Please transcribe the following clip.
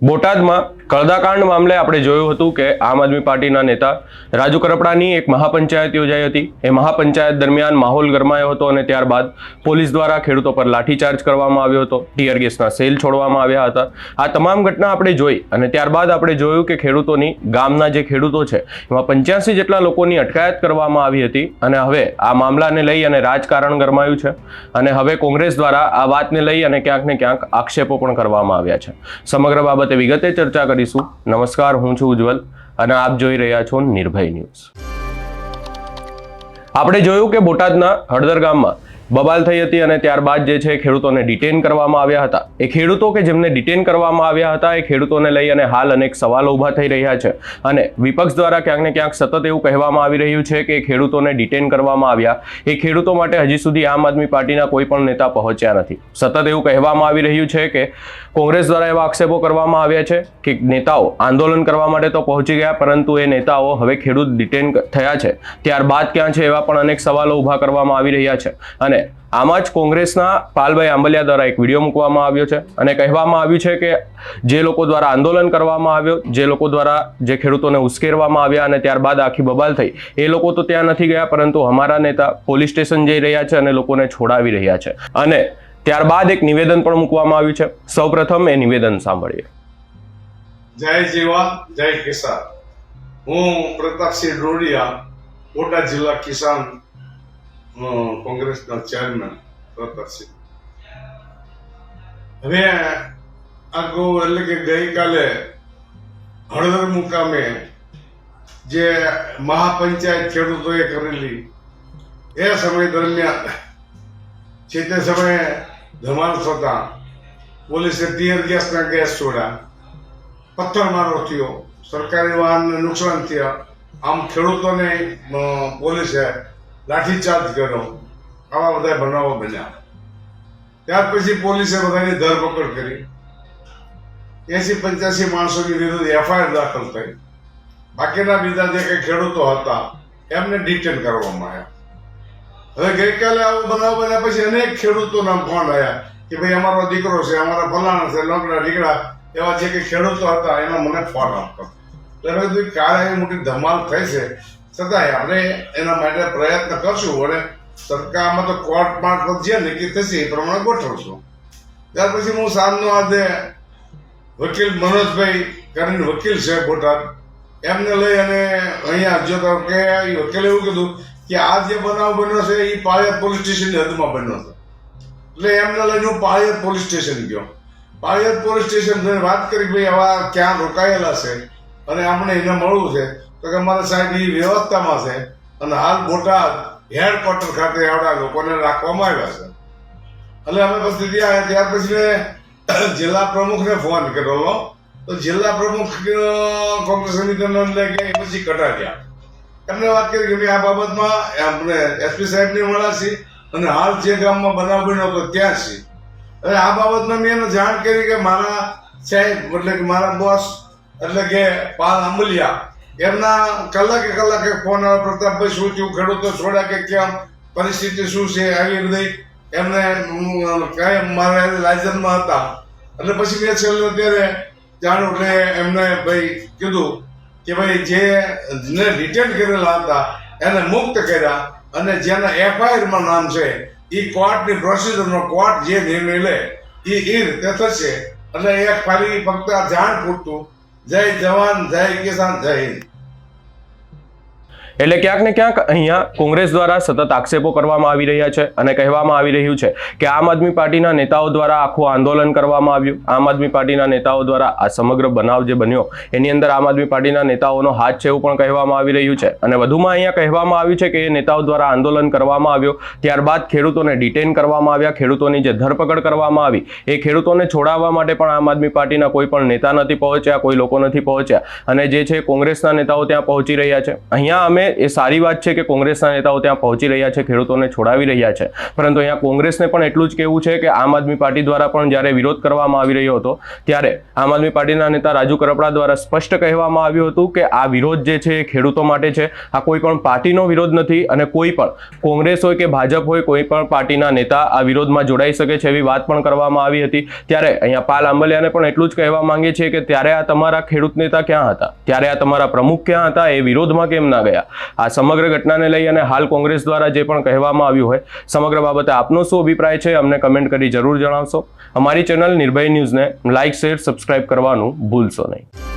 બોટાદમાં કળદાકાંડ મામલે આપણે જોયું હતું કે આમ આદમી પાર્ટીના નેતા રાજુ કરપડાની એક મહાપંચાયત યોજાઈ હતી। એ મહાપંચાયત દરમિયાન માહોલ ગરમાયો હતો અને ત્યારબાદ પોલીસ દ્વારા ખેડૂતો પર લાઠીચાર્જ કરવામાં આવ્યો હતો, ટીયર ગેસના સેલ છોડવામાં આવ્યા હતા। આ તમામ ઘટના આપણે જોઈ અને ત્યારબાદ આપણે જોયું કે ખેડૂતોની ગામના જે ખેડૂતો છે એમાં 85 જેટલા લોકોની અટકાયત કરવામાં આવી હતી અને હવે આ મામલાને લઈ અને રાજકારણ ગરમાયું છે અને હવે કોંગ્રેસ દ્વારા આ વાતને લઈ અને ક્યાંક ને ક્યાંક આક્ષેપો પણ કરવામાં આવ્યા છે। સમગ્ર બાબતે વિગતે ચર્ચા કરીશું। નમસ્કાર, હું છું ઉજ્જવલ અને આપ જોઈ રહ્યા છો નિર્ભય ન્યૂઝ। આપણે જોયું કે બોટાદના હળદર ગામમાં બબાલ થઈ હતી અને ત્યારબાદ જે છે ખેડૂતોને ડિટેન કરવામાં આવ્યા હતા। એ ખેડૂતો કે જેમને ડિટેન કરવામાં આવ્યા હતા એ ખેડૂતોને લઈ અને હાલ અનેક સવાલો ઊભા થઈ રહ્યા છે અને વિપક્ષ દ્વારા ક્યાંક ને ક્યાંક સતત એવું કહેવામાં આવી રહ્યું છે કે ખેડૂતોને ડિટેન કરવામાં આવ્યા એ ખેડૂતો માટે હજી સુધી આમ આદમી પાર્ટીના કોઈ પણ નેતા પહોંચ્યા નથી। સતત એવું કહેવામાં આવી રહ્યું છે કે કોંગ્રેસ દ્વારા એવા આક્ષેપો કરવામાં આવ્યા છે કે નેતાઓ આંદોલન કરવા માટે તો પહોંચી ગયા પરંતુ એ નેતાઓ હવે ખેડૂત ડિટેન થયા છે ત્યારબાદ ક્યાં છે એવા પણ અનેક સવાલો ઊભા કરવામાં આવી રહ્યા છે। અને આમાં જ કોંગ્રેસના પાલભાઈ આંબલિયા દ્વારા એક વિડીયો મૂકવામાં આવ્યો છે અને કહેવામાં આવ્યું છે કે જે લોકો દ્વારા આંદોલન કરવામાં આવ્યો, જે લોકો દ્વારા જે ખેડૂતોને ઉશ્કેરવામાં આવ્યા અને ત્યારબાદ આખી બબાલ થઈ, એ લોકો તો ત્યાં નથી ગયા પરંતુ અમારા નેતા પોલીસ સ્ટેશન જઈ રહ્યા છે અને લોકોને છોડાવી રહ્યા છે અને ત્યારબાદ એક નિવેદન પણ મૂકવામાં આવ્યું છે। સૌપ્રથમ એ નિવેદન સાંભળીએ। જય જવાન, જય કિસાન। હું પ્રતાપસિંહ ડોડિયા, બોટાદ જિલ્લા કિસાન કોંગ્રેસના ચેરમેન પ્રતાપસિંહ। હવે આગળ એટલે કે ગઈકાલે હળદર મુકામે જે મહાપંચાયત ખેડૂતોએ કરેલી એ સમય દરમિયાન છે તે સમયે ધમાલ થતા પોલીસે ટીયર ગેસના ગેસ છોડ્યા, પથ્થરમારો થયો, સરકારી વાહનને નુકસાન થયા, આમ ખેડૂતોને પોલીસે લાઠીચાર્જ કર્યો। આવા બધા બનાવો બન્યા। ત્યાર પછી પોલીસે બધાની ધરપકડ કરી, 80-85 માણસોની વિરુદ્ધ એફઆઈઆર દાખલ થઈ। બાકીના બીજા જે કઈ ખેડૂતો હતા એમને ડિટેન કરવામાં આવ્યા। હવે ગઈકાલે આવો બનાવ બન્યા પછી અનેક ખેડૂતોના ફોન આવ્યા કે ભાઈ અમારો દીકરો છે, અમારા ફલાણા છે, લોકડા ઢીકડા એવા જે કઈ ખેડૂતો હતા એના મને ફોન આપતો। એટલે મેં કાલે એવી મોટી ધમાલ થઈ છે છતાંય આપણે એના માટે પ્રયત્ન કરશું અને સરકારમાં તો કોર્ટ મારફત જે નક્કી થશે એ પ્રમાણે ગોઠવશું। ત્યાર પછી હું સાંજનો આજે વકીલ મનોજભાઈ કરીને વકીલ છે બોટાદ, એમને લઈ અને અહીંયા જોતા કે વકીલે એવું કીધું કે આ જે બનાવ બન્યો છે એ પાળિયાદ પોલીસ સ્ટેશનની હદમાં બન્યો છે। એટલે એમને લઈને હું પાળિયાદ પોલીસ સ્ટેશન ગયો। પાળિયાદ પોલીસ સ્ટેશન જઈને વાત કરી ભાઈ આવા ક્યાં રોકાયેલા છે અને આપણે એને મળવું છે તો કે મારા સાહેબ એ વ્યવસ્થામાં છે અને હાલ બોટાદ હેડક્વાર્ટર ખાતે આવડા લોકોને રાખવામાં આવ્યા છે। એટલે અમે પછી ત્યાં ત્યાર પછી મેં જિલ્લા પ્રમુખને ફોન કર્યો તો જિલ્લા પ્રમુખ કોંગ્રેસ સમિતિના કે પછી કટાડ્યા। એમને વાત કરી કે ભાઈ આ બાબતમાં આપણે એસપી સાહેબને મળ્યા છીએ અને હાલ જે ગામમાં બનાવ બન્યો હતો ત્યાં છીએ। હવે આ બાબતમાં મેં એને જાણ કરી કે મારા સાહેબ એટલે કે મારા બોસ એટલે કે પાલ આંબલિયા એમના કલાકે ફોન આવે, પ્રતાપભાઈ શું થયું, ખેડૂતો છોડ્યા કે કેમ, પરિસ્થિતિ શું છે, આવી બધી એમને કઈ મારા લાયસન્સમાં હતા। એટલે પછી મેં છેલ્લે ત્યારે જાણ્યું એટલે એમને ભાઈ કીધું કે ભાઈ જેને રિટેન કરેલા હતા એને મુક્ત કર્યા અને જેના એફઆઈઆરમાં નામ છે એ કોર્ટની પ્રોસિજરમાં કોર્ટ જે નિર્ણય લે એ રીતે થશે। એટલે એક ખાલી ફક્ત જાણ પૂરતું। જય જવાન, જય કિસાન, જય હિન્દ। એટલે ક્યાંક ને ક્યાંક અહીંયા કોંગ્રેસ દ્વારા સતત આક્ષેપો કરવામાં આવી રહ્યા છે અને કહેવામાં આવી રહ્યું છે કે આમ આદમી પાર્ટીના નેતાઓ દ્વારા આખું આંદોલન કરવામાં આવ્યું। આમ આદમી પાર્ટીના નેતાઓ દ્વારા આ સમગ્ર બનાવ જે બન્યો એની અંદર આમ આદમી પાર્ટીના નેતાઓનો હાથ છે એવું પણ કહેવામાં આવી રહ્યું છે અને વધુમાં અહીંયા કહેવામાં આવ્યું છે કે એ નેતાઓ દ્વારા આંદોલન કરવામાં આવ્યો, ત્યારબાદ ખેડૂતોને ડિટેન કરવામાં આવ્યા, ખેડૂતોની જે ધરપકડ કરવામાં આવી એ ખેડૂતોને છોડાવવા માટે પણ આમ આદમી પાર્ટીના કોઈ પણ નેતા નથી પહોંચ્યા, કોઈ લોકો નથી પહોંચ્યા અને જે છે કોંગ્રેસના નેતાઓ ત્યાં પહોંચી રહ્યા છે। અહીંયા અમે એ સારી વાત છે કે કોંગ્રેસના નેતાઓ ત્યાં પહોંચી રહ્યા છે, ખેડૂતોને છોડાવી રહ્યા છે, પરંતુ અહીંયા કોંગ્રેસને પણ એટલું જ કહેવું છે કે આમ આદમી પાર્ટી દ્વારા પણ જ્યારે વિરોધ કરવામાં આવી રહ્યો હતો ત્યારે આમ આદમી પાર્ટીના નેતા રાજુ કરપડા દ્વારા સ્પષ્ટ કહેવામાં આવ્યું હતું કે આ વિરોધ જે છે એ ખેડૂતો માટે છે, આ કોઈ પણ પાર્ટીનો વિરોધ નથી અને કોઈ પણ કોંગ્રેસ હોય કે ભાજપ હોય કોઈ પણ પાર્ટીના નેતા આ વિરોધમાં જોડાઈ શકે છે એવી વાત પણ કરવામાં આવી હતી। ત્યારે અહીંયા પાલ આંબલિયાને પણ એટલું જ કહેવા માંગે છે કે ત્યારે આ તમારા ખેડૂત નેતા ક્યાં હતા, ત્યારે આ તમારા પ્રમુખ ક્યાં હતા, એ વિરોધમાં કેમ ના ગયા? આ સમગ્ર ઘટનાને લઈ અને હાલ કોંગ્રેસ દ્વારા જે પણ કહેવામાં આવ્યું હોય સમગ્ર બાબતે આપનો શું અભિપ્રાય છે અમને કમેન્ટ કરી જરૂર જણાવશો। અમારી ચેનલ નિર્ભય ન્યૂઝને લાઇક, શેર, સબસ્ક્રાઇબ કરવાનું ભૂલશો નહીં।